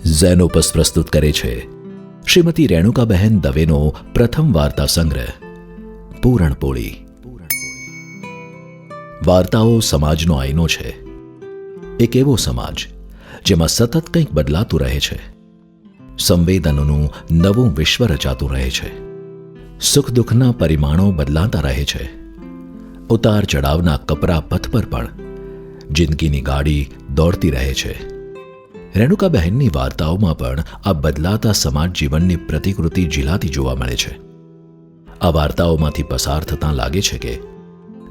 Xenopus પ્રસ્તુત કરે છે શ્રીમતી રેણુકાબહેન દવેનો પ્રથમ વાર્તા સંગ્રહ પૂરણપોળી. વાર્તાઓ સમાજનો આઈનો છે. એક એવો સમાજ જેમાં સતત કંઈક બદલાતું રહે છે. સંવેદનોનું નવું વિશ્વ રચાતું રહે છે. સુખ દુઃખના પરિમાણો બદલાતા રહે છે. ઉતાર ચઢાવના કપરા પથ પર પણ જિંદગીની ગાડી દોડતી રહે છે. રેણુકાબહેનની વાર્તાઓમાં પણ આ બદલાતા સમાજ જીવનની પ્રતિકૃતિ ઝીલાતી જોવા મળે છે. આ વાર્તાઓમાંથી પસાર થતાં લાગે છે કે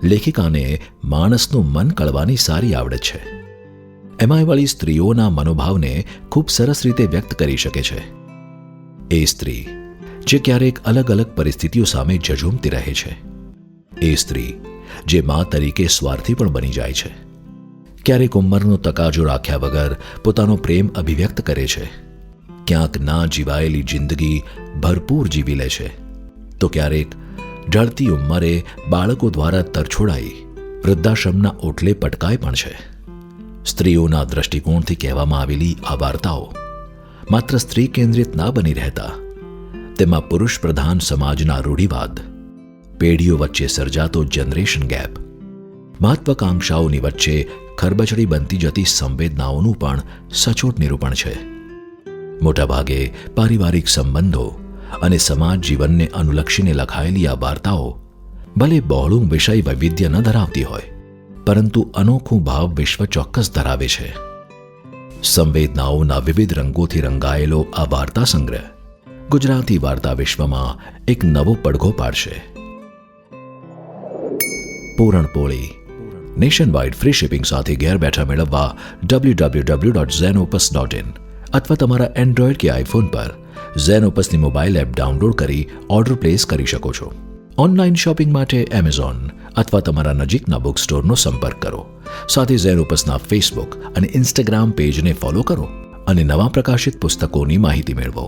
લેખિકાને માણસનું મન કળવાની સારી આવડત છે. એમાંયવાળી સ્ત્રીઓના મનોભાવને ખૂબ સરસ રીતે વ્યક્ત કરી શકે છે. એ સ્ત્રી જે ક્યારેક અલગ અલગ પરિસ્થિતિઓ સામે ઝઝૂમતી રહે છે. એ સ્ત્રી જે મા તરીકે સ્વાર્થી પણ બની જાય છે. ક્યારેક ઉંમરનો તકાજો રાખ્યા વગર પોતાનો પ્રેમ અભિવ્યક્ત કરે છે. ક્યાંક ના જીવાયેલી જિંદગી ભરપૂર જીવી લે છે, તો ક્યારેક ઢળતી ઉંમરે બાળકો દ્વારા તરછોડાઈ વૃદ્ધાશ્રમના ઓટલે પટકાય પણ છે. સ્ત્રીઓના દ્રષ્ટિકોણથી કહેવામાં આવેલી આ વાર્તાઓ માત્ર સ્ત્રી કેન્દ્રિત ના બની રહેતા તેમાં પુરુષ પ્રધાન સમાજના રૂઢિવાદ, પેઢીઓ વચ્ચે સર્જાતો જનરેશન ગેપ, મહત્વાકાંક્ષાઓની વચ્ચે ખરબચડી બનતી જતી સંવેદનાઓનું પણ સચોટ નિરૂપણ છે. મોટાભાગે પારિવારિક સંબંધો અને સમાજ જીવનને અનુલક્ષીને લખાયેલી આ વાર્તાઓ ભલે બહોળું વિષય વૈવિધ્ય ન ધરાવતી હોય, પરંતુ અનોખું ભાવ વિશ્વ ચોક્કસ ધરાવે છે. સંવેદનાઓના વિવિધ રંગોથી રંગાયેલો આ વાર્તા સંગ્રહ ગુજરાતી વાર્તા વિશ્વમાં એક નવો પડઘો પાડશે. પૂરણપોળી નેશન વાઇડ ફ્રી શિપિંગ સાથે ઘેર બેઠા મેળવવા www.zenopus.in અથવા તમારા એન્ડ્રોઇડ કે આઈફોન પર ઝેનોપસની મોબાઈલ એપ ડાઉનલોડ કરી ઓર્ડર પ્લેસ કરી શકો છો. ઓનલાઈન શોપિંગ માટે એમેઝોન અથવા તમારા નજીકના બુક સ્ટોરનો સંપર્ક કરો. સાથે ઝેનોપસના ફેસબુક અને ઇન્સ્ટાગ્રામ પેજને ફોલો કરો અને નવા પ્રકાશિત પુસ્તકોની માહિતી મેળવો.